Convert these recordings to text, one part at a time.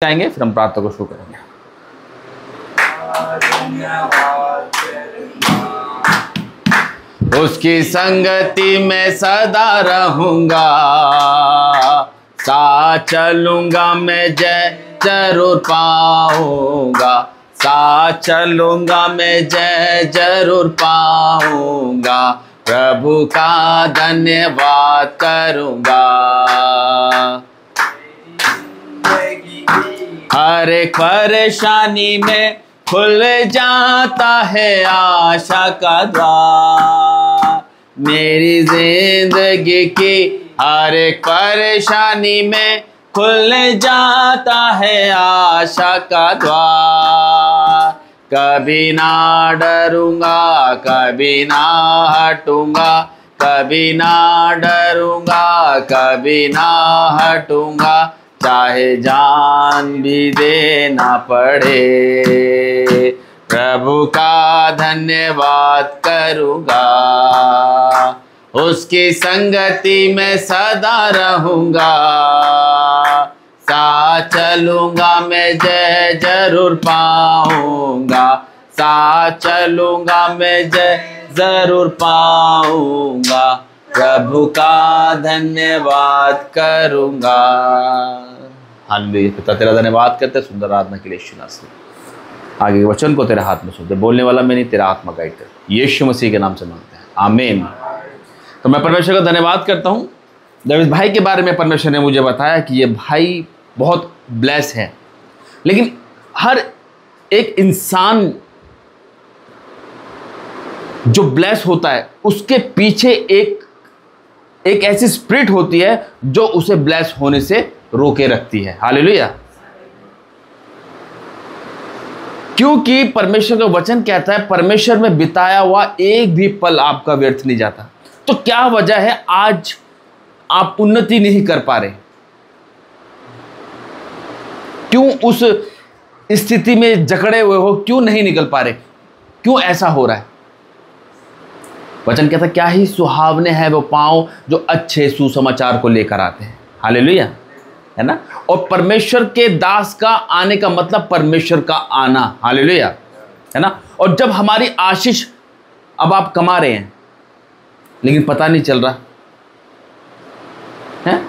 जाएंगे, फिर हम प्रार्थना को शुरू करेंगे। उसकी संगति में सदा रहूंगा, साथ चलूंगा मैं, जय जरूर पाऊंगा। साथ चलूंगा मैं, जय जरूर पाऊंगा। प्रभु का धन्यवाद करूंगा। हर एक परेशानी में खुल जाता है आशा का द्वार। मेरी जिंदगी की हर एक परेशानी में खुल जाता है आशा का द्वार। कभी ना डरूंगा, कभी ना हटूंगा, कभी ना डरूंगा, कभी ना हटूंगा, चाहे जान भी देना पड़े। प्रभु का धन्यवाद करूंगा, उसकी संगति में सदा रहूंगा। साथ चलूंगा मैं, जय जरूर पाऊंगा। साथ चलूंगा मैं, जय जरूर पाऊंगा। प्रभु का धन्यवाद करूंगा। हालेलुया। पिता तेरा धन्यवाद करते सुंदर आराधना के लिए यीशु नाम। आगे के वचन को तेरे हाथ में सौंपते, बोलने वाला मैं नहीं, तेरा आत्मा गाइड कर। यीशु मसीह के नाम से मांगते हैं, आमीन। तो मैं परमेश्वर का धन्यवाद करता हूँ। जब इस भाई के बारे में परमेश्वर ने मुझे बताया कि ये भाई बहुत ब्लेस है, लेकिन हर एक इंसान जो ब्लेस होता है उसके पीछे एक ऐसी स्पिरिट होती है जो उसे ब्लेस होने से रोके रखती है। हालेलुया। क्योंकि परमेश्वर का वचन कहता है परमेश्वर में बिताया हुआ एक भी पल आपका व्यर्थ नहीं जाता। तो क्या वजह है आज आप उन्नति नहीं कर पा रहे? क्यों उस स्थिति में जकड़े हुए हो? क्यों नहीं निकल पा रहे? क्यों ऐसा हो रहा है? वचन कहता है क्या ही सुहावने हैं वो पांव जो अच्छे सुसमाचार को लेकर आते हैं। हालेलुया, है ना। और परमेश्वर के दास का आने का मतलब परमेश्वर का आना। हालेलुया, है ना। और जब हमारी आशीष, अब आप कमा रहे हैं लेकिन पता नहीं चल रहा है।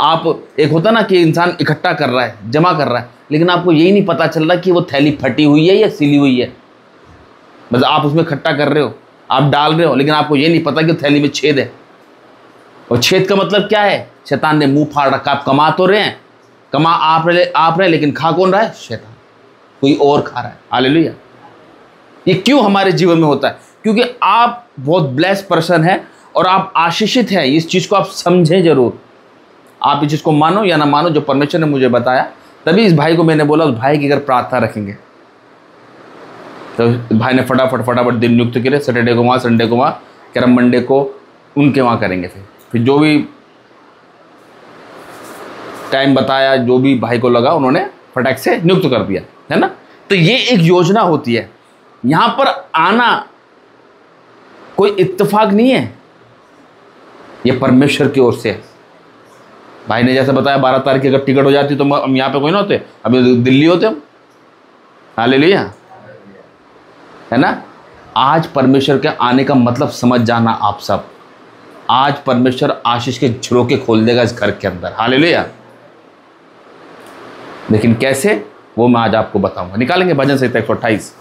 आप, एक होता ना कि इंसान इकट्ठा कर रहा है, जमा कर रहा है, लेकिन आपको यही नहीं पता चल रहा कि वो थैली फटी हुई है या सिली हुई है। मतलब आप उसमें इकट्ठा कर रहे हो, आप डाल रहे हो, लेकिन आपको ये नहीं पता कि थैली में छेद है। और छेद का मतलब क्या है? शैतान ने मुंह फाड़ रखा। आप कमा तो रहे हैं, कमा आप रहे, लेकिन खा कौन रहा है? शैतान, कोई और खा रहा है। हालेलुया। ये क्यों हमारे जीवन में होता है? क्योंकि आप बहुत ब्लेस्ड पर्सन है और आप आशीषित हैं। इस चीज़ को आप समझें जरूर। आप इस चीज़ को मानो या ना मानो, जो परमेश्वर ने मुझे बताया, तभी इस भाई को मैंने बोला उस भाई की अगर प्रार्थना रखेंगे। तो भाई ने फटाफट दिन नियुक्त करे। सैटरडे को वहाँ, संडे को वहाँ, कह रहा मंडे को उनके वहाँ करेंगे। फिर जो भी टाइम बताया, जो भी भाई को लगा, उन्होंने फटाक से नियुक्त कर दिया, है ना। तो ये एक योजना होती है। यहाँ पर आना कोई इत्तेफाक नहीं है, ये परमेश्वर की ओर से है। भाई ने जैसे बताया 12 तारीख की अगर टिकट हो जाती तो हम यहाँ पे कोई ना होते, अभी दिल्ली होते हम। हालेलुया, है ना। आज परमेश्वर के आने का मतलब समझ जाना आप सब। आज परमेश्वर आशीष के झरोके खोल देगा इस घर के अंदर। हालेलुया। लेकिन कैसे, वो मैं आज आपको बताऊंगा। निकालेंगे भजन संहिता 128।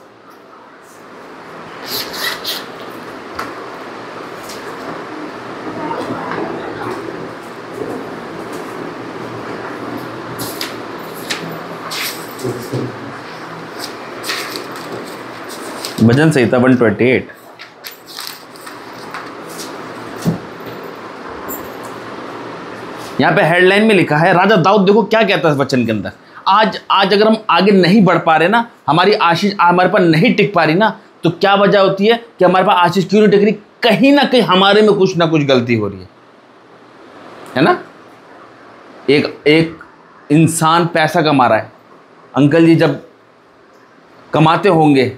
भजन संहिता 128। यहां पे हेडलाइन में लिखा है, राजा दाऊद देखो क्या कहता है इस वचन के अंदर। आज अगर हम आगे नहीं बढ़ पा रहे ना, हमारी आशीष हमारे पास नहीं टिक पा रही ना, तो क्या वजह होती है कि हमारे पास आशीष क्यों नहीं टिक रही? कहीं ना कहीं हमारे में कुछ ना कुछ गलती हो रही है ना। एक इंसान पैसा कमा रहा है। अंकल जी जब कमाते होंगे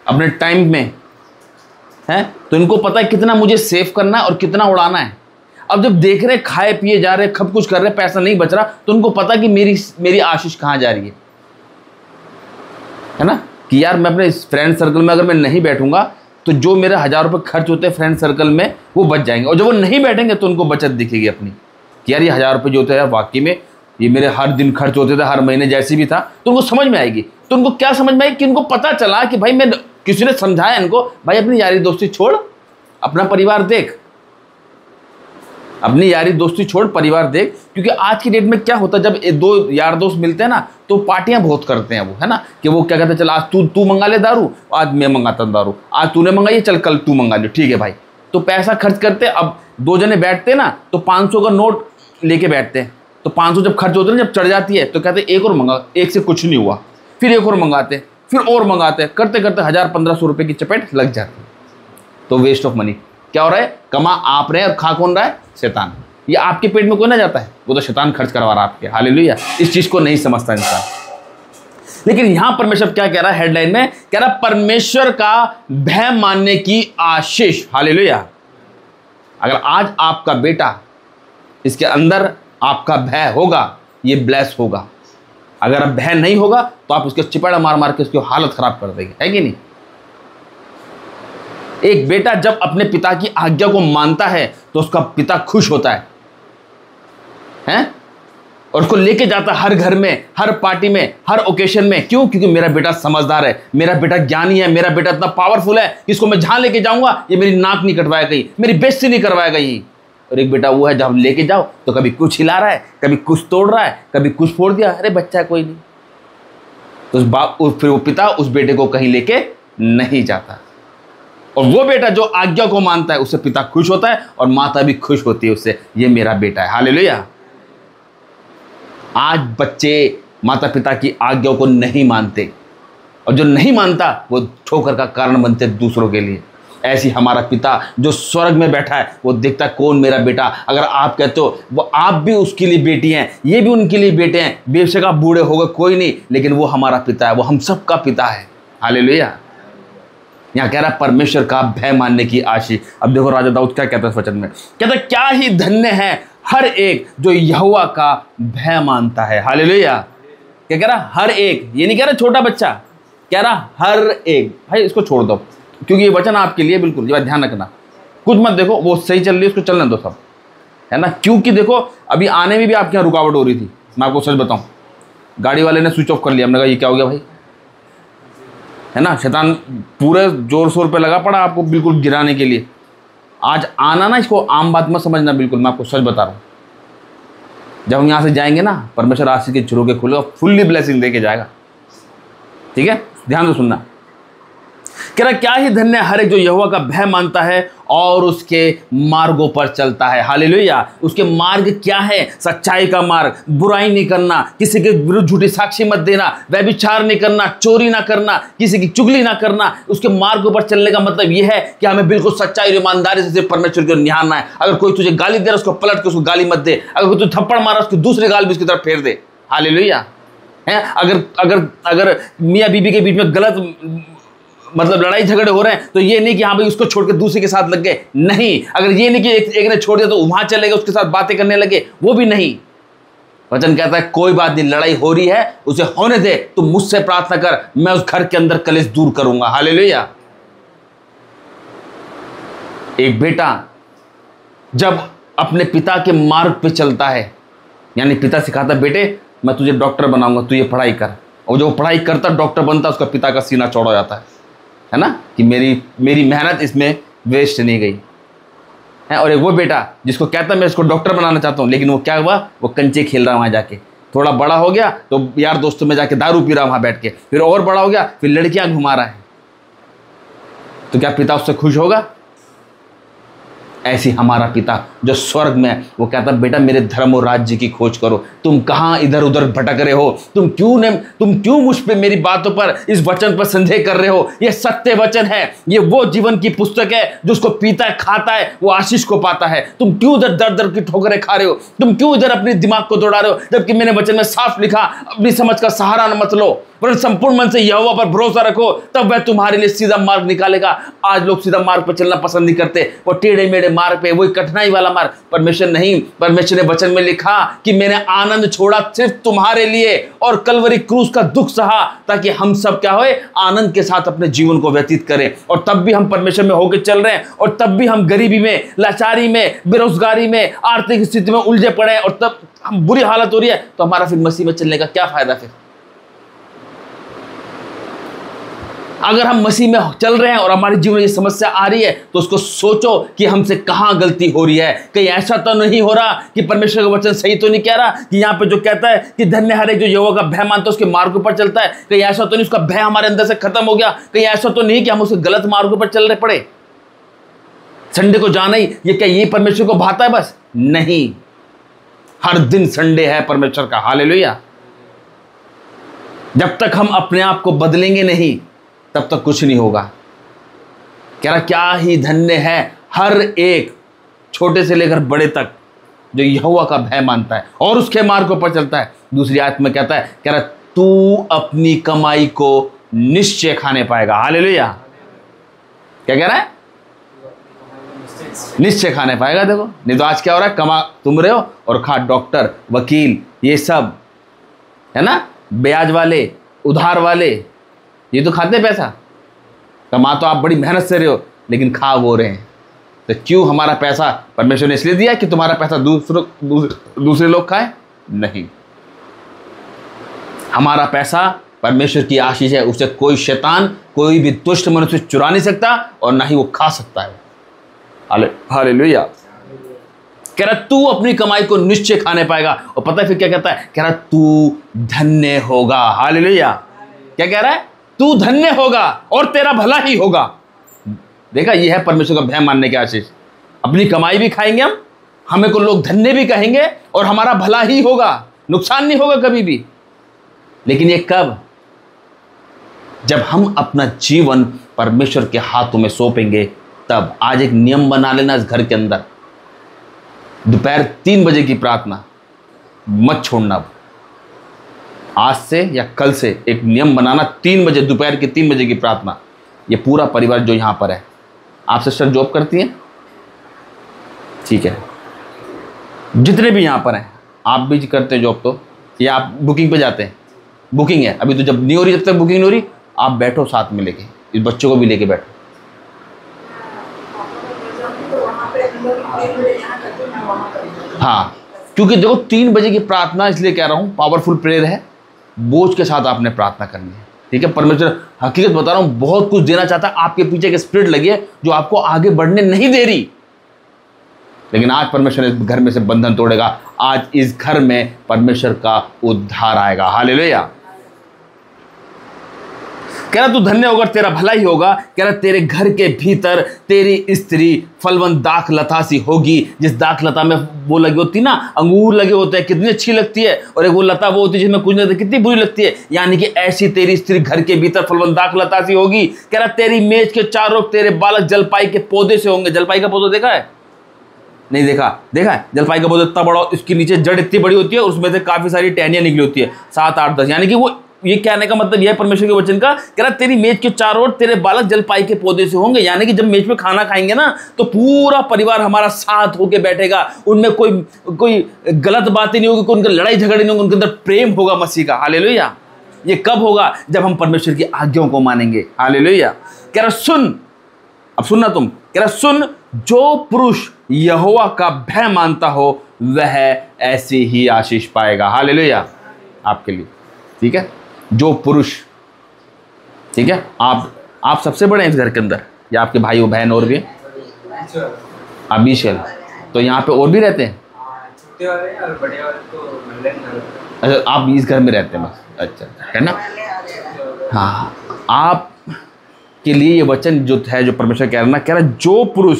अपने टाइम में, है तो इनको पता है कितना मुझे सेव करना है और कितना उड़ाना है। अब जब देख रहे खाए पिए जा रहे, सब कुछ कर रहे, पैसा नहीं बच रहा, तो उनको पता कि मेरी आशीष कहाँ जा रही है ना, कि यार मैं अपने फ्रेंड सर्कल में अगर मैं नहीं बैठूंगा तो जो मेरे 1000 रुपये खर्च होते हैं फ्रेंड सर्कल में वो बच जाएंगे, और जब वो नहीं बैठेंगे तो उनको बचत दिखेगी अपनी कि यार ये 1000 रुपये जो होते हैं यार वाकई में ये मेरे हर दिन खर्च होते थे, हर महीने जैसे भी था, तो उनको समझ में आएगी। तो उनको क्या समझ में आएगी कि उनको पता चला कि भाई मैं, किसी ने समझाया इनको, भाई अपनी यारी दोस्ती छोड़, अपना परिवार देख, अपनी यारी दोस्ती छोड़, परिवार देख। क्योंकि आज की डेट में क्या होता है, जब दो यार दोस्त मिलते हैं ना तो पार्टियां बहुत करते हैं वो, है ना, कि वो क्या कहते हैं, चल आज तू मंगा ले दारू, आज मैं मंगाता हूं दारू, आज तूने मंगाई, चल कल तू मंगा ले, ठीक है भाई। तो पैसा खर्च करते, अब 2 जने बैठते ना तो 500 का नोट लेके बैठते हैं, तो 500 जब खर्च होते हैं, जब चढ़ जाती है तो कहते हैं एक और मंगा, एक से कुछ नहीं हुआ, फिर एक और मंगाते, फिर और मंगाते, करते करते 1000-1500 रुपये की चपेट लग जाती है। तो वेस्ट ऑफ मनी। क्या हो रहा है, कमा आप रहे और खा कौन रहा है, शैतान। ये आपके पेट में कोई ना जाता है, वो तो शैतान खर्च करवा रहा है आपके। हालेलुया। इस चीज को नहीं समझता इंसान। लेकिन यहां परमेश्वर क्या कह रहा है, हेडलाइन में कह रहा है परमेश्वर का भय मानने की आशीष। हालेलुया। अगर आज आपका बेटा, इसके अंदर आपका भय होगा, ये ब्लेस होगा। अगर अब भय नहीं होगा तो आप उसके चिपड़ा मार मार के उसकी हालत खराब कर देंगे, है कि नहीं। एक बेटा जब अपने पिता की आज्ञा को मानता है तो उसका पिता खुश होता है, हैं? और उसको लेके जाता है हर घर में, हर पार्टी में, हर ओकेशन में। क्यों? क्योंकि मेरा बेटा समझदार है, मेरा बेटा ज्ञानी है, मेरा बेटा इतना पावरफुल है कि इसको मैं जहां लेके जाऊंगा ये मेरी नाक नहीं कटवाएगा कहीं, मेरी बेइज्जती नहीं करवाएगा यहीं। और एक बेटा वो है जब लेके जाओ तो कभी कुछ हिला रहा है, कभी कुछ तोड़ रहा है, कभी कुछ फोड़ दिया, अरे बच्चा है कोई नहीं। तो फिर वो पिता उस बेटे को कहीं लेके नहीं जाता। और वो बेटा जो आज्ञा को मानता है उससे पिता खुश होता है और माता भी खुश होती है उससे, ये मेरा बेटा है। हालेलुया। आज बच्चे माता पिता की आज्ञा को नहीं मानते, और जो नहीं मानता वो ठोकर का कारण बनते दूसरों के लिए। ऐसी हमारा पिता जो स्वर्ग में बैठा है वो देखता है कौन मेरा बेटा। अगर आप कहते हो वो आप भी उसके लिए बेटी हैं, ये भी उनके लिए बेटे हैं, बेशक आप बूढ़े हो गए कोई नहीं, लेकिन वो हमारा पिता है, वो हम सबका पिता है। हालेलुया। यहाँ कह रहा है परमेश्वर का भय मानने की आशीष। अब देखो राजा दाऊद क्या कहता है इस वचन में, कहता है क्या ही धन्य है हर एक जो यहोवा का भय मानता है। हालेलुया। क्या कह रहा, हर एक, ये नहीं कह रहा छोटा बच्चा, कह रहा हर एक। भाई इसको छोड़ दो क्योंकि ये वचन आपके लिए बिल्कुल, ये बात ध्यान रखना। कुछ मत देखो, वो सही चल रही है उसको चलने दो सब, है ना। क्योंकि देखो अभी आने में भी आपके यहाँ रुकावट हो रही थी, मैं आपको सच बताऊं, गाड़ी वाले ने स्विच ऑफ कर लिया। हमने कहा ये क्या हो गया भाई, है ना। शैतान पूरे जोर शोर पे लगा पड़ा आपको बिल्कुल गिराने के लिए। आज आना ना, इसको आम बात मत समझना, बिल्कुल मैं आपको सच बता रहा हूँ। जब हम यहाँ से जाएंगे ना, परमेश्वर आशीष के झरोखे खुलेगा, फुल्ली ब्लेसिंग देके जाएगा, ठीक है। ध्यान से सुनना। कह रहा क्या ही धन्य हर एक जो यहोवा का भय मानता है और उसके मार्गों पर चलता है। हालेलुया। उसके मार्ग क्या है, सच्चाई का मार्ग, बुराई नहीं करना, किसी के विरुद्ध झूठी साक्षी मत देना, व्यभिचार नहीं करना, चोरी ना करना, किसी की चुगली ना करना। उसके मार्गों पर चलने का मतलब यह है कि हमें बिल्कुल सच्चाई और ईमानदारी से परमेश्वर को निहारना है। अगर कोई तुझे गाली दे रहा है उसको पलट के उसको गाली मत दे। अगर कोई तुझे थप्पड़ मारा उसकी दूसरी गाल भी उसकी तरफ फेर दे। हालेलुया। है अगर अगर अगर मियाँ बीबी के बीच में गलत मतलब लड़ाई झगड़े हो रहे हैं तो ये नहीं कि हाँ भाई उसको छोड़ के दूसरे के साथ लग गए, नहीं। अगर ये नहीं कि एक ने छोड़ दिया तो वहां चले गए उसके साथ बातें करने लगे, वो भी नहीं। वचन कहता है कोई बात नहीं, लड़ाई हो रही है उसे होने दे, तू मुझसे प्रार्थना कर, मैं उस घर के अंदर कलेश दूर करूंगा। हालेलुया। एक बेटा जब अपने पिता के मार्ग पे चलता है, यानी पिता सिखाता बेटे मैं तुझे डॉक्टर बनाऊंगा, तू ये पढ़ाई कर, और जो पढ़ाई करता डॉक्टर बनता उसका पिता का सीना चौड़ा हो जाता है ना, कि मेरी मेहनत इसमें वेस्ट नहीं गई है। और एक वो बेटा जिसको कहता मैं इसको डॉक्टर बनाना चाहता हूँ, लेकिन वो क्या हुआ, वो कंचे खेल रहा है वहाँ जाके, थोड़ा बड़ा हो गया तो यार दोस्तों में जाके दारू पी रहा वहाँ बैठ के, फिर और बड़ा हो गया फिर लड़कियाँ घुमा रहा है। तो क्या पिता उससे खुश होगा? ऐसी हमारा पिता जो स्वर्ग में है वो कहता बेटा मेरे धर्म और राज्य की खोज करो। तुम कहाँ इधर उधर भटक रहे हो, तुम क्यों मुझ पे मेरी बातों पर, इस वचन पर संदेह कर रहे हो? ये सत्य वचन है, ये वो जीवन की पुस्तक है जो उसको पीता है खाता है वो आशीष को पाता है। तुम क्यों इधर दर दर की ठोकरें खा रहे हो? तुम क्यों इधर अपने दिमाग को दौड़ा रहे हो, जबकि मैंने वचन में साफ लिखा अपनी समझ का सहारा न मत लो। पर संपूर्ण मन से यहोवा पर भरोसा रखो, तब वह तुम्हारे लिए सीधा मार्ग निकालेगा। आज लोग सीधा मार्ग पर चलना पसंद नहीं करते, वो टेढ़े मेढ़े मार्ग पे, वही कठिनाई वाला मार्ग। परमेश्वर नहीं, परमेश्वर ने वचन में लिखा कि मैंने आनंद छोड़ा सिर्फ तुम्हारे लिए और कलवरी क्रूस का दुख सहा, ताकि हम सब क्या होए, आनंद के साथ अपने जीवन को व्यतीत करें। और तब भी हम परमेश्वर में होकर चल रहे हैं, और तब भी हम गरीबी में, लाचारी में, बेरोजगारी में, आर्थिक स्थिति में उलझे पड़े हैं, और तब हम बुरी हालत हो रही है, तो हमारा फिर मसीह में चलने का क्या फायदा? फिर अगर हम मसीह में चल रहे हैं और हमारे जीवन में ये समस्या आ रही है, तो उसको सोचो कि हमसे कहां गलती हो रही है। कहीं ऐसा तो नहीं हो रहा कि परमेश्वर का वचन सही तो नहीं कह रहा कि यहां पे जो कहता है कि धन्य हर एक जो यहोवा का भय मानता है उसके मार्ग पर चलता है। कहीं ऐसा तो नहीं उसका भय हमारे अंदर से खत्म हो गया? कहीं ऐसा तो नहीं कि हम उसके गलत मार्गों पर चल रहे पड़े? संडे को जाना ही ये क्या, ये परमेश्वर को भाता है? बस नहीं, हर दिन संडे है परमेश्वर का। हालेलुया। जब तक हम अपने आप को बदलेंगे नहीं, तब तक कुछ नहीं होगा। कह रहा क्या ही धन्य है हर एक, छोटे से लेकर बड़े तक, जो यहोवा का भय मानता है और उसके मार्गों पर चलता है। दूसरी आयत में कहता है, कह रहा तू अपनी कमाई को निश्चय खाने पाएगा। हालेलुया। क्या कह रहा है? निश्चय खाने पाएगा। देखो, नहीं तो आज क्या हो रहा है, कमा तुम रहे हो और खा डॉक्टर, वकील, ये सब है ना, ब्याज वाले, उधार वाले, ये तो खाते पैसा। कमा तो आप बड़ी मेहनत से रहे हो, लेकिन खा वो रहे हैं। तो क्यों? हमारा पैसा परमेश्वर ने इसलिए दिया कि तुम्हारा पैसा दूसरे लोग खाएं? नहीं, हमारा पैसा परमेश्वर की आशीष है, उसे कोई शैतान, कोई भी दुष्ट मनुष्य चुरा नहीं सकता, और ना ही वो खा सकता है। हालेलुया। कह रहा तू अपनी कमाई को निश्चय खाने पाएगा। और पता है फिर क्या कहता है? कह रहा तू धन्य होगा। हालेलुया। क्या कह रहा है? तू धन्य होगा और तेरा भला ही होगा। देखा, यह है परमेश्वर का भय मानने की आशीष। अपनी कमाई भी खाएंगे हम, हमें को लोग धन्य भी कहेंगे, और हमारा भला ही होगा, नुकसान नहीं होगा कभी भी। लेकिन ये कब? जब हम अपना जीवन परमेश्वर के हाथों में सौंपेंगे, तब। आज एक नियम बना लेना इस घर के अंदर, दोपहर 3 बजे की प्रार्थना मत छोड़ना। आज से या कल से एक नियम बनाना, 3 बजे, दोपहर की 3 बजे की प्रार्थना। ये पूरा परिवार जो यहाँ पर है, आप सिस्टर जॉब करती हैं, ठीक है, जितने भी यहाँ पर हैं, आप भी करते हैं जॉब तो, या आप बुकिंग पे जाते हैं? बुकिंग है अभी तो, जब नहीं हो रही, जब तक बुकिंग नहीं हो रही, आप बैठो साथ में लेके, इस बच्चों को भी लेके बैठो। हाँ, क्योंकि देखो 3 बजे की प्रार्थना इसलिए कह रहा हूँ, पावरफुल प्रेयर है, बोझ के साथ आपने प्रार्थना करनी है। ठीक है, परमेश्वर हकीकत बता रहा हूँ बहुत कुछ देना चाहता है, आपके पीछे एक स्पिरिट लगी है जो आपको आगे बढ़ने नहीं दे रही, लेकिन आज परमेश्वर इस घर में से बंधन तोड़ेगा। आज इस घर में परमेश्वर का उद्धार आएगा। हालेलुया। कह रहा तू धन्य होगा, तेरा भला ही होगा। कह रहा तेरे घर के भीतर तेरी स्त्री फलवंत दाख लता सी होगी। जिस दाख लता में वो लगी होती ना, अंगूर लगे होते हैं, कितनी अच्छी लगती है, और एक वो लता वो होती है जिसमें कुछ नहीं होता, कितनी बुरी लगती है। यानी कि ऐसी तेरी स्त्री घर के भीतर फलवंत दाख लता सी होगी। कह रहा तेरी मेज के चारों तेरे बालक जलपाई के पौधे से होंगे। जलपाई का पौधा देखा है? नहीं देखा? देखा है? जलपाई का पौधा इतना बड़ा, इसके नीचे जड़ इतनी बड़ी होती है, उसमें से काफी सारी टहनियां निकली होती है, 7, 8, 10। यानी कि वो, ये कहने का मतलब यह है परमेश्वर के वचन का, कह रहा तेरी मेज के चारों ओर तेरे बालक जलपाई के पौधे से होंगे। यानी कि जब मेज पे खाना खाएंगे ना, तो पूरा परिवार हमारा साथ होके बैठेगा, उनमें कोई गलत बातें नहीं होगी, उनका लड़ाई झगड़े नहीं होंगे, उनके अंदर प्रेम होगा मसीह का। हालेलुया। ये कब होगा? जब हम परमेश्वर की आज्ञाओं को मानेंगे। हालेलुया। कह रहा सुन, अब सुनना तुम, कह रहा सुन, जो पुरुष यहोवा का भय मानता हो वह ऐसी ही आशीष पाएगा। हालेलुया। आपके लिए, ठीक है, जो पुरुष, ठीक है, आप सबसे बड़े हैं इस घर के अंदर, या आपके भाई और बहन और भी हैं? अभिषेक, तो यहाँ पे और भी रहते हैं? छोटे वाले और बड़े वाले तो, अच्छा, आप इस घर में रहते हैं बस? अच्छा, है ना। हाँ, आप के लिए ये वचन जो है, जो परमेश्वर कह रहा है, जो पुरुष,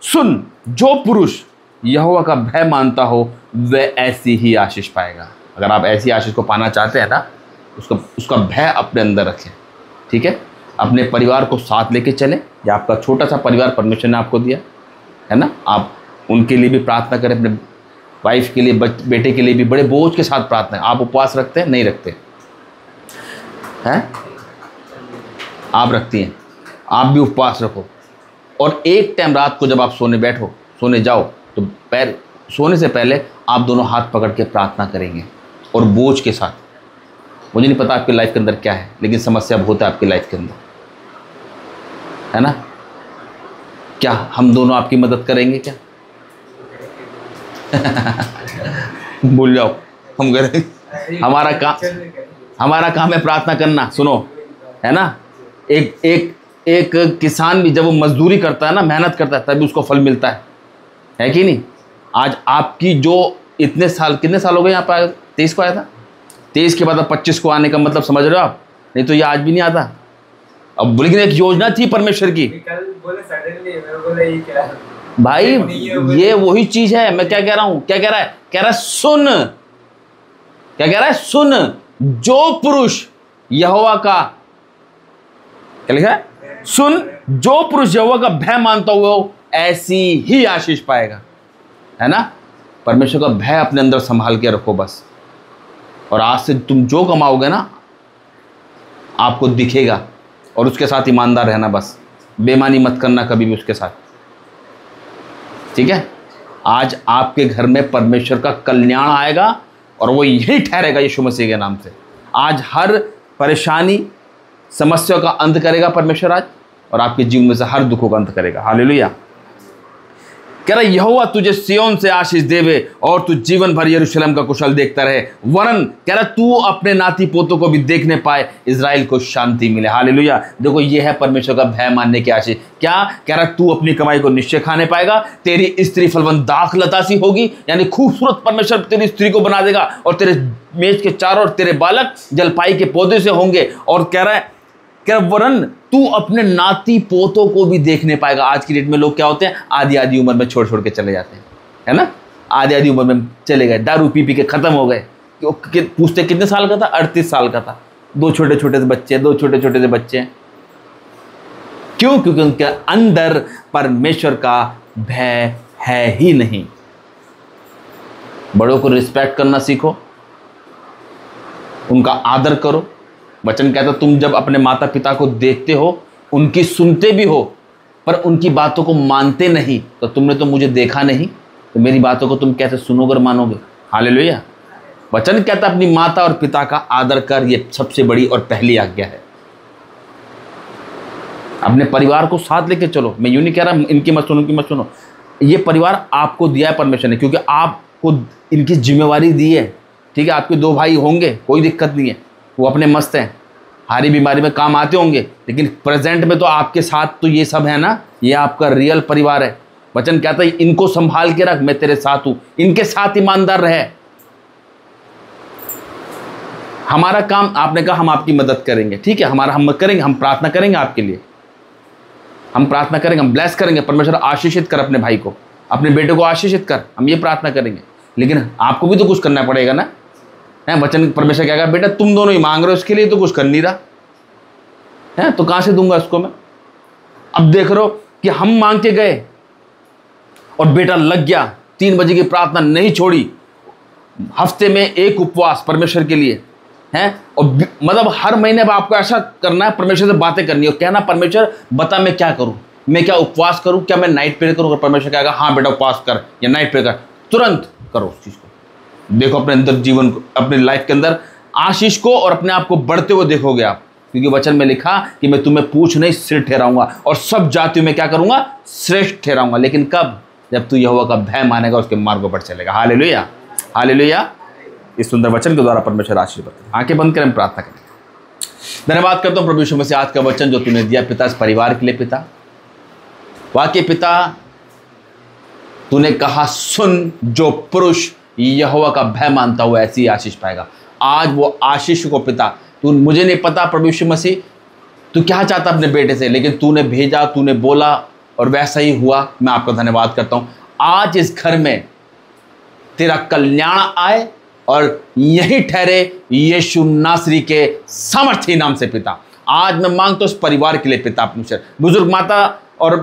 सुन, जो पुरुष यहोवा का भय मानता हो वह ऐसी ही आशीष पाएगा। अगर आप ऐसी आशीष को पाना चाहते हैं ना, उसका भय अपने अंदर रखें। ठीक है, अपने परिवार को साथ लेके चलें। या आपका छोटा सा परिवार परमेश्वर ने आपको दिया है ना, आप उनके लिए भी प्रार्थना करें, अपने वाइफ के लिए, बेटे के लिए भी बड़े बोझ के साथ प्रार्थना। आप उपवास रखते हैं? नहीं रखते। हैं? आप रखती हैं, आप भी उपवास रखो। और एक टाइम रात को जब आप सोने जाओ तो पैर सोने से पहले आप दोनों हाथ पकड़ के प्रार्थना करेंगे और बोझ के साथ। मुझे नहीं पता आपकी लाइफ के अंदर क्या है, लेकिन समस्या बहुत है आपकी लाइफ के अंदर, है ना? क्या हम दोनों आपकी मदद करेंगे क्या? भूल जाओ, हम करेंगे। हमारा काम है प्रार्थना करना। सुनो, है ना? एक किसान भी जब वो मजदूरी करता है ना, मेहनत करता है, तभी उसको फल मिलता है कि नहीं? आज आपकी जो कितने साल हो गए यहाँ पर? 23 को आया था, 23 के बाद अब 25 को आने का मतलब समझ रहे हो आप? नहीं तो ये आज भी नहीं आता। अब लेकिन एक योजना थी परमेश्वर की। भाई ये वही चीज है। मैं क्या कह रहा हूं? क्या कह रहा है? कह रहा है सुन। क्या कह रहा है? सुन, जो पुरुष यहोवा का, क्या लिखा है? सुन, जो पुरुष यहोवा का भय मानता हुआ ऐसी ही आशीष पाएगा, है ना? परमेश्वर का भय अपने अंदर संभाल के रखो बस। और आज से तुम जो कमाओगे ना, आपको दिखेगा। और उसके साथ ईमानदार रहना बस, बेईमानी मत करना कभी भी उसके साथ, ठीक है? आज आपके घर में परमेश्वर का कल्याण आएगा और वो यही ठहरेगा यीशु मसीह के नाम से। आज हर परेशानी, समस्या का अंत करेगा परमेश्वर आज, और आपके जीवन में से हर दुखों का अंत करेगा। हालेलुया। कह रहा यहोवा तुझे सिय्योन से आशीष देवे और तू जीवन भर यरूशलेम का कुशल देखता रहे, वरन कह रहा तू अपने नाती पोतों को भी देखने पाए, इजराइल को शांति मिले। हालेलुया। देखो ये है परमेश्वर का भय मानने की आशीष। क्या कह रहा? तू अपनी कमाई को निश्चय खाने पाएगा, तेरी स्त्री फलवंत दाखलता सी होगी, यानी खूबसूरत परमेश्वर तेरी स्त्री को बना देगा, और तेरे मेज के चारों ओर तेरे बालक जलपाई के पौधे से होंगे। और कह रहा है वरन तू अपने नाती पोतों को भी देखने पाएगा। आज की डेट में लोग क्या होते हैं? आधी उम्र में छोड़ के चले जाते हैं, है ना? आधी उम्र में चले गए, दारू पी के खत्म हो गए। पूछते कितने साल का था? 38 साल का था। दो छोटे छोटे से बच्चे हैं। क्यों? क्योंकि उनके अंदर परमेश्वर का भय है ही नहीं। बड़ों को रिस्पेक्ट करना सीखो, उनका आदर करो। वचन कहता तुम जब अपने माता पिता को देखते हो, उनकी सुनते भी हो, पर उनकी बातों को मानते नहीं, तो तुमने तो मुझे देखा नहीं, तो मेरी बातों को तुम कैसे सुनोगे और मानोगे? हालेलुया। वचन कहता अपनी माता और पिता का आदर कर, ये सबसे बड़ी और पहली आज्ञा है। अपने परिवार को साथ लेके चलो। मैं यूं नहीं कह रहा इनकी मत सुनो, उनकी मत सुनो। ये परिवार आपको दिया है परमेश्वर ने, क्योंकि आपको इनकी जिम्मेवारी दी है, ठीक है? आपके 2 भाई होंगे, कोई दिक्कत नहीं है, वो अपने मस्त हैं, हारी बीमारी में काम आते होंगे, लेकिन प्रेजेंट में तो आपके साथ तो ये सब है ना, ये आपका रियल परिवार है। वचन कहता है इनको संभाल के रख, मैं तेरे साथ हूं, इनके साथ ईमानदार रहे। हमारा काम, आपने कहा हम आपकी मदद करेंगे, ठीक है? हम करेंगे, हम प्रार्थना करेंगे आपके लिए, हम प्रार्थना करेंगे, हम ब्लेस करेंगे। परमेश्वर आशीषित कर अपने भाई को, अपने बेटे को आशीषित कर, हम ये प्रार्थना करेंगे। लेकिन आपको भी तो कुछ करना पड़ेगा ना, है? वचन परमेश्वर क्या कहा? बेटा तुम दोनों ही मांग रहे हो, इसके लिए तो कुछ कर नहीं रहा है, तो कहां से दूंगा उसको मैं? अब देख रहे हो कि हम मांग के गए और बेटा लग गया, 3 बजे की प्रार्थना नहीं छोड़ी, हफ्ते में 1 उपवास परमेश्वर के लिए, है? और मतलब हर महीने अब आपको ऐसा करना है, परमेश्वर से बातें करनी है और कहना परमेश्वर बता मैं क्या करूं, मैं क्या उपवास करूं, क्या मैं नाइट प्रेयर करूं? परमेश्वर कहेगा हाँ बेटा उपवास कर या नाइट प्रेयर कर, तुरंत करो उस चीज को। देखो अपने अंदर जीवन को, अपने लाइफ के अंदर आशीष को और अपने आप को बढ़ते हुए देखोगे आप, क्योंकि वचन में लिखा कि मैं तुम्हें पूछ नहीं सिर ठहराऊंगा और सब जातियों में क्या करूंगा? श्रेष्ठ ठहराऊंगा। लेकिन कब? जब तू यहोवा का भय मानेगा, उसके मार्गों पर चलेगा। Hallelujah, hallelujah. इस सुंदर वचन के द्वारा परमेश्वर आशीष बताए। आंखें बंद करें, प्रार्थना करें। धन्यवाद करता हूं प्रभु यीशु मसीह आज का वचन जो तूने दिया पिता, इस परिवार के लिए पिता। वाकई पिता तूने कहा सुन, जो पुरुष यहोवा का भय मानता हुआ ऐसी आशीष पाएगा। आज वो आशीष को पिता, तू, मुझे नहीं पता प्रभु यीशु मसीह तू क्या चाहता अपने बेटे से, लेकिन तूने भेजा, तूने बोला और वैसा ही हुआ। मैं आपका धन्यवाद करता हूं। आज इस घर में तेरा कल्याण आए और यही ठहरे यीशु नासरी के सामर्थी नाम से पिता। आज मैं मांगता हूं इस परिवार के लिए पिता, परमेश्वर बुजुर्ग माता और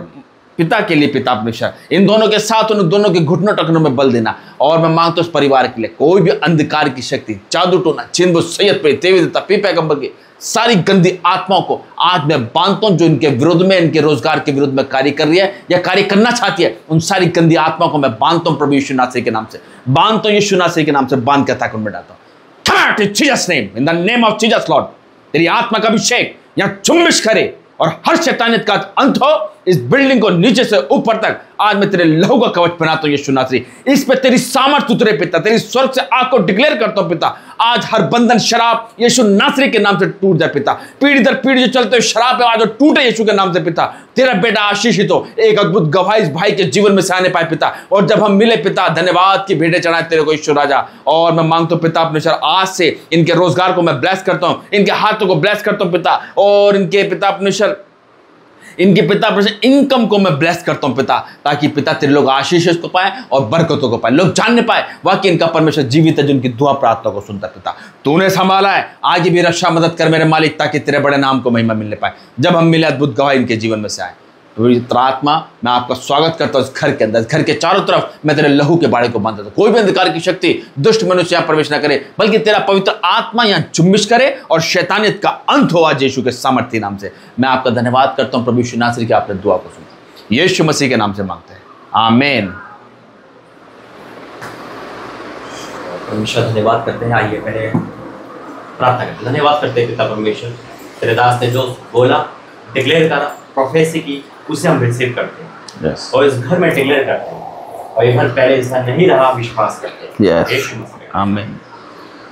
पिता के लिए पिता परमेश्वर, इन दोनों के साथ उन दोनों के घुटनों टखनों में बल देना। और मैं मांगता हूं इस परिवार के लिए कोई भी अंधकार की शक्ति, जादू टोना, चिन्ह, सैयद पे, तेवी देवता, पी पैगंबर की सारी गंदी आत्माओं को आज मैं बांधता हूं, जो इनके विरुद्ध में, इनके रोजगार के विरुद्ध में कार्य कर रही है या कार्य करना चाहती है, उन सारी गंदी आत्माओं को मैं बांधता हूं प्रभु यीशु नासरी के नाम से, बांधता हूं यीशु नासरी के नाम से, बांध के ताकत में डालता हूं। Come out in Jesus' name, in the name of Jesus Lord। तेरी आत्मा का अभिषेक यहां चुम्बिश करे और हर शैतानियत का अंत हो। इस बिल्डिंग को नीचे से ऊपर तक आज मैं तेरे लहू का कवच पहनाता हूं यीशु नासरी। इस पे तेरी सामर्थ्य उतरे पिता, तेरी स्वर्ग से आग को डिक्लेयर करता हूं पिता। आज हर बंधन शराब यीशु नासरी के नाम से टूट जाए पिता। पीढ़ी दर पीढ़ी जो चलते हुए शराब है आज टूटे यीशु के नाम से पिता। तेरा बेटा आशीषित हो, एक अद्भुत गवाही इस भाई के जीवन में से आने पाए पिता। और जब हम मिले पिता, धन्यवाद की भेंटें चढ़ाए तेरे को यीशु राजा। और मैं मांगता हूं पिता अपने सर आज से इनके रोजगार को मैं ब्लेस करता हूं, इनके हाथों को ब्लेस करता हूं पिता। और इनके पिता अपने सर इनके पिता इनकम को मैं ब्लेस करता हूं पिता, ताकि पिता तेरे लोग आशीष को पाए और बरकतों को पाए, लोग जानने पाए वाकई इनका परमेश्वर जीवित है, जिनकी दुआ प्रार्थना को सुनता पिता। तूने संभाला है, आगे भी रक्षा मदद कर मेरे मालिक, ताकि तेरे बड़े नाम को महिमा मिलने पाए। जब हम मिले अद्भुत गवाही इनके जीवन में से आए। पवित्र आत्मा मैं आपका स्वागत करता हूं इस घर के अंदर, घर के चारों तरफ मैं तेरे लहू के बाड़े को बांधता हूं। कोई भी अंधकार की शक्ति दुष्ट मनुष्य यहां प्रवेश ना करे, बल्कि तेरा पवित्र आत्मा यहां चुम्बिश करे और शैतानियत का अंत हो आज यीशु के सामर्थ्य नाम से। मैं आपका धन्यवाद करता हूं प्रभु यीशु नासरी की आपने दुआ को सुना, यीशु मसीह के नाम से मांगते हैं, आमीन। परमेश्वर धन्यवाद करते हैं। आइए पहले प्रार्थना करते हैं। धन्यवाद करते हैं पिता परमेश्वर, तेरे दास ने जो बोला, डिक्लेयर करा, प्रोफेसी की, उसे हम रिसीव करते हैं और इस घर में डिक्लेयर करते हैं। और ये घर पहले ऐसा नहीं रहा, विश्वास करते हैं। आमीन।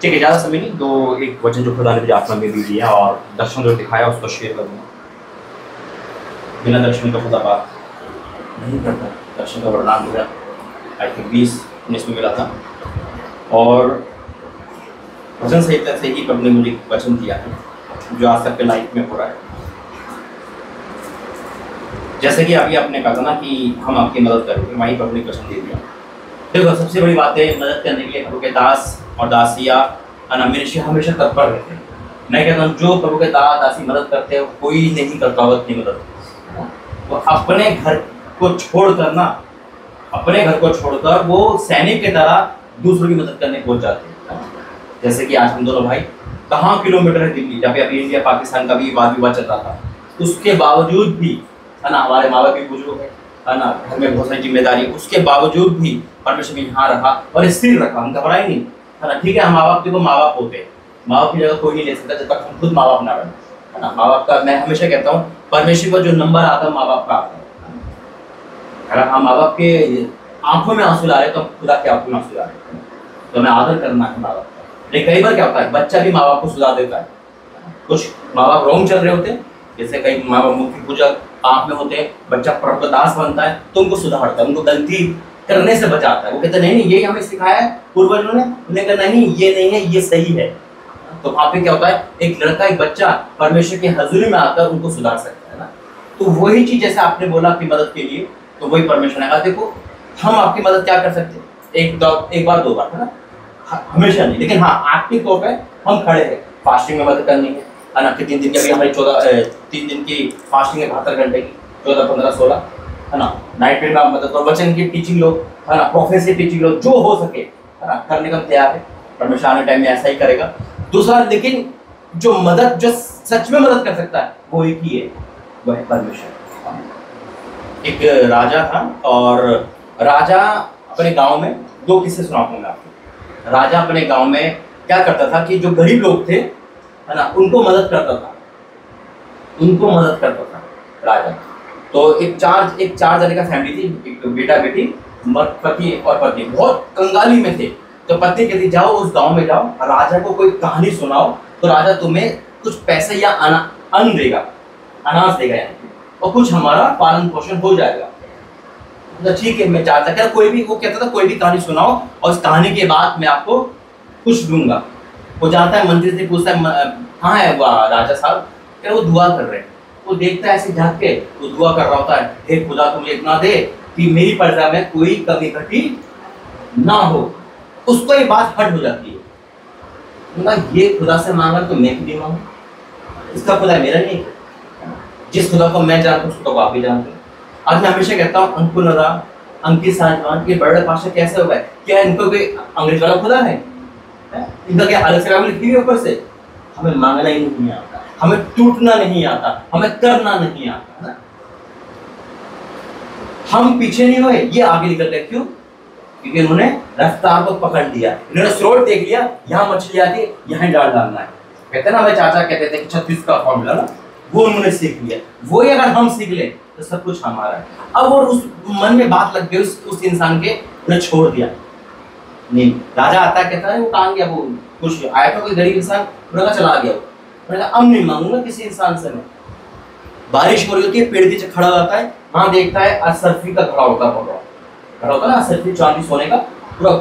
ठीक है, ज़्यादा समय नहीं, दो एक वचन जो खुदा ने मुझे आत्मा में भी दिया और दर्शन जो दिखाया उसको शेयर करूँगा। बिना दर्शन का खुदा बात नहीं करता। दर्शन का वरदान मिला आई थिंक 20-19 में मिला था, और वचन संहिता से ही प्रभु ने मुझे वचन दिया है जो आज तक के लाइफ में हो रहा है। जैसे कि अभी आपने कहा था ना कि हम आपकी मदद करेंगे, वहीं पर अपने क्वेश्चन दे दिया। देखो सबसे बड़ी बात है, मदद करने के लिए प्रभु के दास और दासिया हमेशा तत्पर रहते हैं। मैं कहता हूँ जो प्रभु के दास दासी मदद करते हैं कोई नहीं करता होगा इतनी मदद। तो अपने घर को छोड़कर ना, अपने घर को छोड़कर वो सैनिक की तरह दूसरों की मदद करने पहुँच जाते हैं। जैसे कि आज हम दोनों भाई, कहाँ किलोमीटर है दिल्ली, जब अभी इंडिया पाकिस्तान का भी वाद विवाद चल रहा था, उसके बावजूद भी है ना, हमारे माँ बाप भी बुजुर्ग है ना, घर में बहुत सारी जिम्मेदारी, उसके बावजूद भी परमेश्वर ने यहाँ रखा और स्थिर रखा, हम घबराए नहीं, है ना। ठीक है, हम माँ बाप देखो माँ बाप होते हैं, माँ बाप की जगह कोई नहीं ले सकता जब तक हम खुद माँ बाप ना बने, है ना। माँ बाप का मैं हमेशा कहता हूँ परमेश्वर का जो नंबर आता है माँ बाप का आता है। अगर हम माँ बाप के आंखों में आंसू ला रहे तो खुदा के आंखों में आंसू ला रहे हैं, तो हमें आदर करना है माँ बाप का। लेकिन कई बार क्या होता है, बच्चा भी माँ बाप को सुधार देता है। कुछ माँ बाप रॉन्ग चल रहे होते हैं, जैसे कई माँ बाप मूर्ति पूजा आप में होते हैं, बच्चा प्रभुदास बनता है तो उनको सुधारता है, उनको गलती करने से बचाता है। वो कहते नहीं यही हमें सिखाया है पूर्वजों ने, उन्हें कहना नहीं ये नहीं है, ये सही है। तो वहाँ पे क्या होता है, एक लड़का एक बच्चा परमेश्वर की हजूरी में आकर उनको सुधार सकता है ना। तो वही चीज जैसे आपने बोला आपकी मदद के लिए, तो वही परमेश्वर ने कहा देखो हम आपकी मदद क्या कर सकते हैं, एक बार दो बार, है ना, हमेशा नहीं, लेकिन हाँ एक्टिव तौर पर हम खड़े हैं। फास्टिंग में मदद करनी है ना, कि 3 दिन की अभी हमारी 3 दिन की फास्टिंग है, 72 घंटे की, 14, 15, 16, है ना। नाइट में मदद और वचन की टीचिंग लोग, है ना, प्रोफेसी टीचिंग लोग, जो हो सके है ना करने का तैयार है। परमेश्वर आने टाइम में ऐसा ही करेगा। दूसरा, लेकिन जो मदद जो सच में मदद कर सकता है वो एक ही है, वह है परमेश्वर। एक राजा था और राजा अपने गाँव में, 2 किस्से सुनाता हूँ मैं आपको। राजा अपने गाँव में क्या करता था कि जो गरीब लोग थे है ना, उनको मदद करता था राजा। तो एक चार जने का फैमिली थी, एक बेटा बेटी, पति और पत्नी, बहुत कंगाली में थे। तो पत्नी कहती जाओ उस गांव में जाओ, राजा को कोई कहानी सुनाओ तो राजा तुम्हें कुछ पैसे या अन्न देगा, अनाज देगा यानी, और कुछ हमारा पालन पोषण हो जाएगा। तो ठीक है, मैं चाहता क्या कोई भी, वो कहता था कोई भी कहानी सुनाओ और उस कहानी के बाद मैं आपको कुछ दूंगा। वो जाता है मंत्री से पूछता है कहाँ है वो राजा साहब, क्या वो दुआ कर रहे हैं। वो देखता है ऐसे झाँक के, वो दुआ कर रहा होता है, हे खुदा तुम इतना दे कि मेरी प्रजा में कोई कमी घटी ना हो। उसको ये बात हट हो जाती है, ये खुदा से मांगा तो मैं भी मांगू, इसका खुदा मेरा नहीं है। जिस खुदा को मैं जानता हूँ उसको आप भी जानते हैं। आज मैं हमेशा कहता हूँ अंकुलरा, अंकित साजवान, ये बड़े पाशा कैसे हो गए, क्या इनको कोई अंग्रेज वाला खुदा है? इनका क्या अलग से लिखी हुई ऊपर से? हमें मांगना ही नहीं आता। हमें टूटना नहीं आता, हमें करना नहीं आता ना? हम पीछे नहीं हुए, ये आगे निकल गए। क्यों? क्योंकि इन्होंने रफ्तार को पकड़ लिया, इन्होंने स्रोत देख लिया, यहाँ मछली आती है, यहाँ डाल डालना है। कहते हैं ना, हमारे चाचा कहते थे कि 36 का फॉर्मूला ना, वो उन्होंने सीख लिया। वो ही अगर हम सीख ले तो सब कुछ हमारा है। अब वो उस मन में बात लग गई उस इंसान के, उन्हें छोड़ दिया। नहीं, राजा आता कहता है वो कहाँ गया, वो कुछ आया था कोई गरीब इंसान, उन्होंने चला गया। उन्होंने कहा अब नहीं मांगूंगा किसी इंसान से मैं। बारिश हो रही होती है, पेड़ नीचे खड़ा होता है, वहां देखता है असरफी का घड़ा होता है, खड़ा होता है ना असरफी, चांदी सोने का पूरा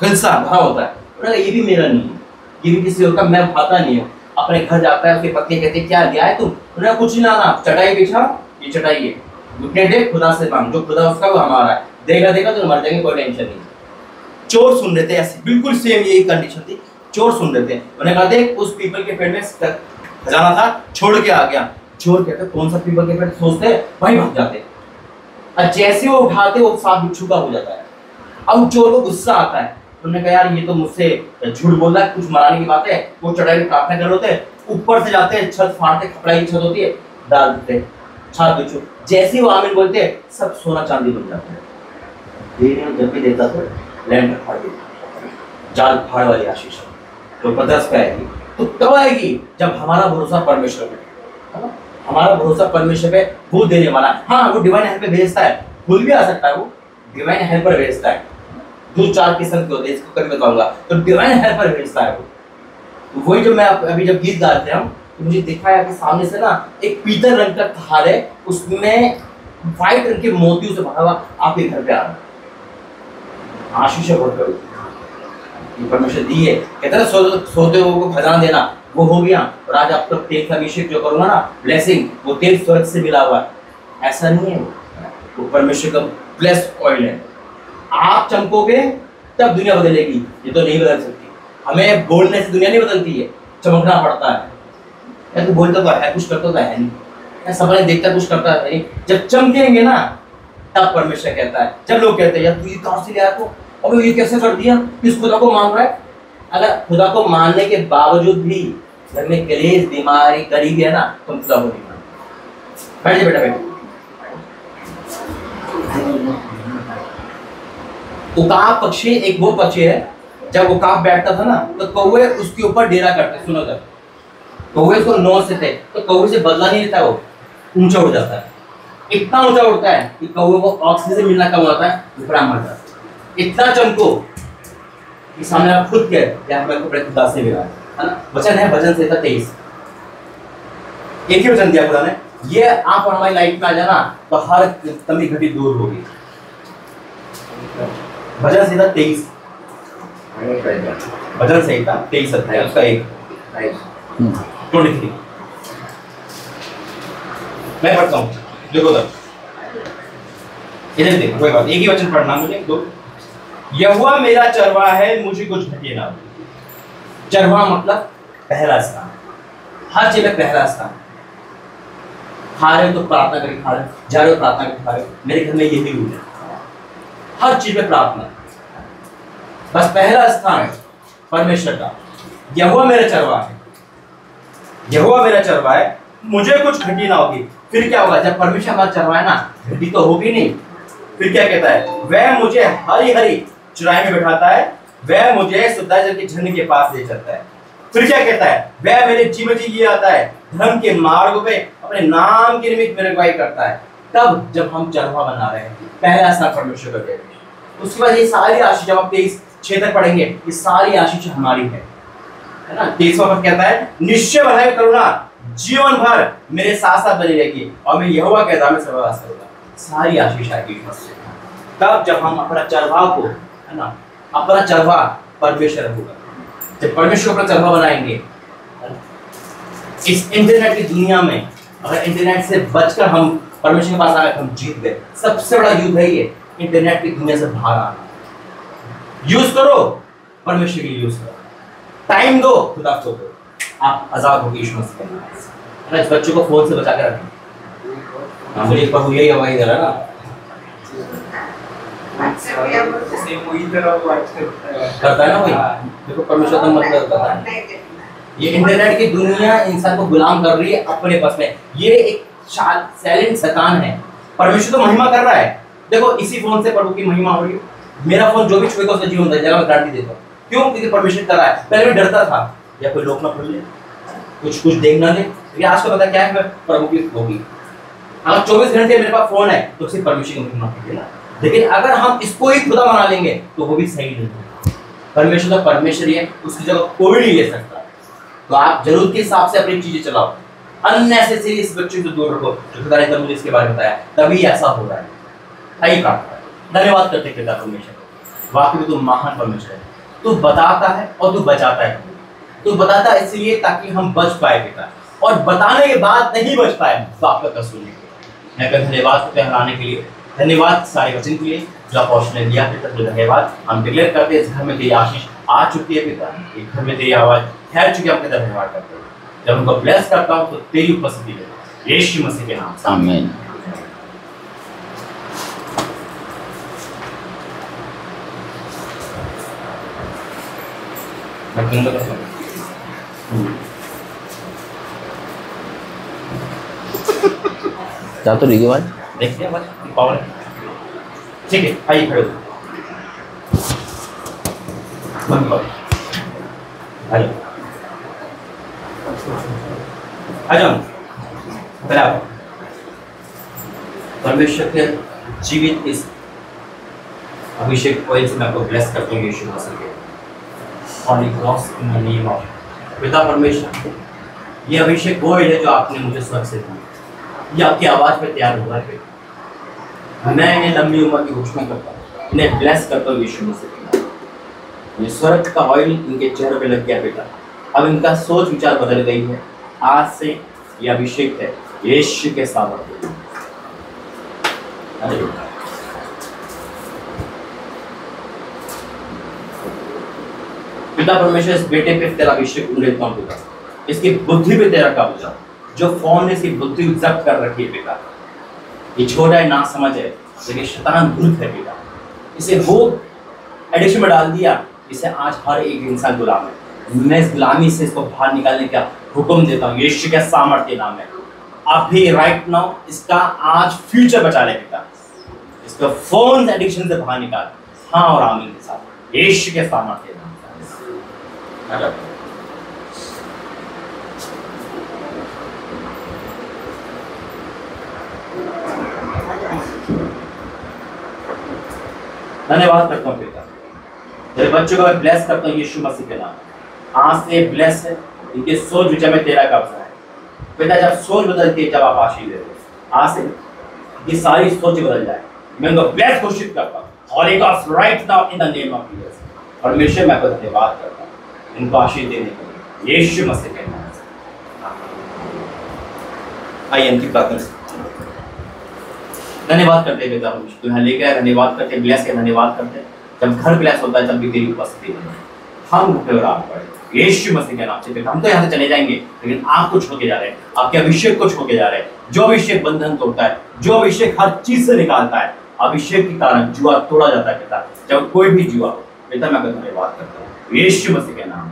खिलसा भरा होता है। उन्होंने कहा ये भी मेरा नहीं है, ये भी किसी और का, मैं खाता नहीं हूँ। अपने घर जाता है, उसकी पत्नी कहती है क्या लिया है तुम? उन्होंने कुछ नहीं लाना, चटाई बिछा, ये चटाई है, घुटने दे, खुदा से मांग, जो खुदा उसका वो हमारा है, देगा देगा तो मर जाएंगे, कोई टेंशन नहीं। चोर सुन रहे थे, ऐसी बिल्कुल सेम यही कंडीशन थी। चोर सुन रहे थे, उन्होंने कहा देख उस पीपल के पेड़ में खजाना था, छोड़ के आ गया। चोर कहते कौन सा पीपल के पेड़? सोचते वहीं भाग जाते, और जैसे वो उठाते वो सांप बिच्छू का हो जाता है। अब चोर को गुस्सा आता है, उन्होंने कहा यार ये तो मुझसे झूठ बोल रहा है, कुछ मराने की बात है। वो चढ़ाई में प्रार्थना कर रहे होते, ऊपर से जाते हैं, छत फाड़ते, खपड़ाई की छत होती है, डाल देते छाप बिच्छू। जैसे ही वो आमीन बोलते हैं, सब सोना चांदी बन जाता है। जब भी देता तो लैंड फाड़ देता, जाल फाड़ वाली आशीष तो 50 पे आएगी। तो कब आएगी? जब हमारा भरोसा परमेश्वर पे, हमारा भरोसा परमेश्वर पे, वो देने वाला है। हाँ, वो डिवाइन हेल्प पे भेजता है, खुद भी आ सकता है, वो डिवाइन हेल्प पर भेजता है। 2-4 किस्म के होते हैं, इसको कभी बताऊंगा। तो डिवाइन हेल्प पर भेजता है वो। तो वही जो मैं अभी जब गीत गाते हैं, तो मुझे दिखाया कि सामने से ना एक पीतल रंग का थार है, उसमें व्हाइट रंग के मोतियों से भरा हुआ आपके घर पे आ रहा है। आशीष बहुत परमेश्वर दी है। कहते हैं सोते हुए को खजाना देना, वो हो गया। और आज आप तक तेल का अभिषेक जो करूंगा ना, ब्लेसिंग, वो तेल स्वर्ग से मिला हुआ है। ऐसा नहीं है, वो परमेश्वर का ब्लेस्ड ऑयल है। आप चमकोगे तब दुनिया बदलेगी, ये तो नहीं बदल सकती। हमें बोलने से दुनिया नहीं बदलती है, चमकना पड़ता है। तो बोलता तो है, कुछ करता तो है नहीं, सबने देखता कुछ करता है नहीं। जब चमकेंगे ना तब परमेश्वर कहता है। जब लोग कहते हैं यार तू ये कहाँ से लिया, तो अब ये कैसे कर दिया, किस खुदा को मान रहा है? अगर खुदा को मानने के बावजूद भी घर में कलेश, बीमारी, गरीबी है ना, तुम खुदा को नहीं मानते। बैठिए बेटा, बैठिए। उकाब पक्षी एक वो पक्षी है, जब उकाब बैठता था ना तो कौवे उसके ऊपर डेरा करते। सुनो जब कौवे उसको नौ से थे, तो कौवे से बदला नहीं लेता, वो ऊंचा उड़ जाता है। इतना ऊंचा उड़ता है कि कौवे को ऑक्सीजन मिलना कम होता है, ऊपर मर जाता है। इतना चमको कि सामने आप खुद के या हमें को खुदा से मिला है ना। वचन है भजन संहिता 23, एक ही वचन दिया खुदा ने, ये आप और हमारी लाइफ में आ जाना तो हर कमी घटी दूर होगी। भजन संहिता 23, भजन संहिता 23 अध्याय उसका 1:23 मैं पढ़ता हूँ, देखो तब इधर देखो, कोई बात एक ही वचन पढ़ना मुझे। दो, यहोवा मेरा चरवाहा है, मुझे कुछ घटे ना। चरवाहा मतलब पहला स्थान, हर चीज में पहला स्थान। खा रहे हो तो प्रार्थना करके खा रहे हो, जा रहे हो प्रार्थना करके खा रहे हो। मेरे घर में यही रूल है, हर चीज में प्रार्थना, बस पहला स्थान परमेश्वर का। यहोवा मेरा चरवाहा है, यहोवा मेरा चरवाहा है, मुझे कुछ घटी ना होगी। फिर क्या होगा? जब परमेश्वर हमारा चरवाहा है ना, घटी तो होगी नहीं। फिर क्या कहता है? वह मुझे हरी हरी चराई में बैठाता है, वह मुझे सुधा जल के झरने के पास ले चलता है। फिर क्या कहता है? वह मेरे जीवन जी लिए आता है, धर्म के मार्ग पे अपने नाम के निमित्त मेरी अगुवाई करता है। तब जब हम चरवाहा बना रहे हैं, पहला स्थान परमेश्वर का है। उसके बाद ये सारी आशीष, जब आप 23:6 तक पढ़ेंगे, ये सारी आशीष हमारी है ना। 23वां पद कहता है, निश्चय बढ़ाए करुणा जीवन भर मेरे साथ साथ बनी रहेगी, और मैं यहोवा के दाम में सर्ववास करूंगा। सारी आशीष आएगी से। तब जब हम अपना चरवाहा को, है ना, अपना चरवाहा परमेश्वर होगा। जब परमेश्वर अपना चरवाहा बनाएंगे, इस इंटरनेट की दुनिया में अगर इंटरनेट से बचकर हम परमेश्वर के पास आए, हम जीत गए। सबसे बड़ा युद्ध है ये, इंटरनेट की दुनिया से बाहर आना। यूज करो, परमेश्वर के लिए यूज करो, टाइम दो, खुदा को दो, आप आजाद होगी यीशु मसीह के नाम से। इस बच्चों को फोन से बचा कर रखें। मुझे प्रभु यही हवाई दे रहा है ना, करता है ना वही। देखो परमेश्वर तो मतलब करता है, ये इंटरनेट की दुनिया इंसान को गुलाम कर रही है अपने बस में। ये एक साइलेंट शैतान है। परमेश्वर तो महिमा कर रहा है। देखो इसी फोन से प्रभु की महिमा हो रही है। मेरा फोन जो भी छुएगा उसका जीवन जगह मैं गारंटी देता हूँ। क्यों? क्योंकि परमेश्वर कर रहा है। पहले मैं डरता था या कोई लोग ना खोल ले, कुछ देख ना ले, लेकिन आज को पता क्या है, प्रभु की होगी। अगर 24 घंटे मेरे पास फोन है तो सिर्फ परमेश्वर की महिमा होगी। लेकिन अगर हम इसको ही खुदा बना लेंगे तो वो भी सही नहीं है। परमेश्वर तो परमेश्वर ही है, उसकी जगह कोई नहीं ले सकता। तो आप जरूरत के हिसाब से अपनी चीजें चलाओ। अननेसेसरी इस बच्चे को दूर रखो। जो खुदा ने मुझे इसके बारे में बताया, तभी ऐसा हो रहा है। सही कहा। धन्यवाद करते पिता परमेश्वर, वाकई में तू महान परमेश्वर है। तू बताता है और तू बचाता है। तू बताता है इसलिए ताकि हम बच पाए पिता, और बताने के बाद नहीं बच पाए तो आपका कसूर नहीं। मैं धन्यवाद करते हैं हराने के लिए, धन्यवाद सारे वचन के लिए जो आप ने दिया पिता। धन्यवाद हम डिक्लेयर करते हैं इस घर में तेरी आशीष आ चुकी है पिता, एक घर में तेरी आवाज ठहर चुकी है। हम पिता धन्यवाद करते हैं। जब उनको ब्लेस करता हूँ तो तेरी उपस्थिति में यीशु मसीह के नाम से आमीन। क्या तो रही बात देखिए पावर, ठीक है आइए खड़े हो। आ जाओ। बराबर परमेश्वर के जीवित इस अभिषेक ऑयल से मैं आपको ब्लेस करता हूँ यीशु मसीह के on cross in the name of पिता परमेश्वर। ये अभिषेक वो है जो आपने मुझे स्वर्ग से दिया, ये आपकी आवाज पे तैयार हुआ है। मैं इन्हें लंबी उम्र की घोषणा करता हूँ, इन्हें ब्लेस करता हूँ यीशु मसीह। ये स्वर्ग का ऑयल इनके चेहरे पे लग गया बेटा। अब इनका सोच विचार बदल गई है। आज से ये अभिषेक है यीशु के सामर्थ्य। पिता परमेश्वर इस बेटे पे तेरा अभिषेक उंगलियों हूँ पिता, इसकी बुद्धि पे तेरा कब्जा। जो फोन ने इसकी बुद्धि जब्त कर रखी है पिता, ये छोटा है ना समझ है लेकिन शैतान भूत है पिता। इसे वो एडिक्शन में डाल दिया, इसे आज हर एक इंसान गुलाम है। मैं इस गुलामी से इसको बाहर निकालने का हुक्म देता हूँ यीशु के सामर्थ्य नाम है। आप भी राइट नाउ इसका आज फ्यूचर बचा ले पिता, इसको फोन एडिक्शन से बाहर निकाल। हाँ और आमीन के साथ यीशु के सामर्थ्य नाम से। धन्यवाद करता हूँ पिता, तेरे बच्चों को मैं ब्लेस करता हूँ यीशु मसीह के नाम। आज से ब्लेस है, इनके सोच विचार में तेरा कब्जा है पिता। जब सोच बदलती है, जब आप आशीष देते, आज से ये सारी सोच बदल जाए। मैं उनको ब्लेस घोषित करता हूँ holy ghost right now in the name of Jesus. परमेश्वर मैं आपको धन्यवाद करता हूँ इनको आशीष देने के लिए यीशु मसीह के नाम से। आइए इनकी प्रार्थना। धन्यवाद करते हैं पिता परमेश्वर, तू यहाँ लेके आए। धन्यवाद करते हैं, ब्लेस के धन्यवाद करते हैं। जब घर ब्लेस होता है तब भी तेरी उपस्थिति है। हम रुके और आप पढ़े यीशु मसीह के नाम से पिता। हम तो यहाँ से चले जाएंगे लेकिन आप कुछ होके जा रहे हैं, आपके अभिषेक कुछ होके जा रहे हैं। जो अभिषेक बंधन तोड़ता है, जो अभिषेक हर चीज से निकालता है, अभिषेक के कारण जुआ तोड़ा जाता है पिता। जब कोई भी जुआ हो पिता, मैं आपका धन्यवाद करता हूँ यीशु मसीह के नाम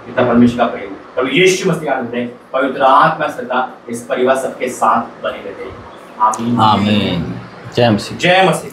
पिता। परमेश्वर का प्रेम प्रभु यीशु मसीह का अनुग्रह पवित्र आत्मा सदा इस परिवार सबके साथ बने रहते हैं। आमीन आमीन। जय मसीह, जय मसीह।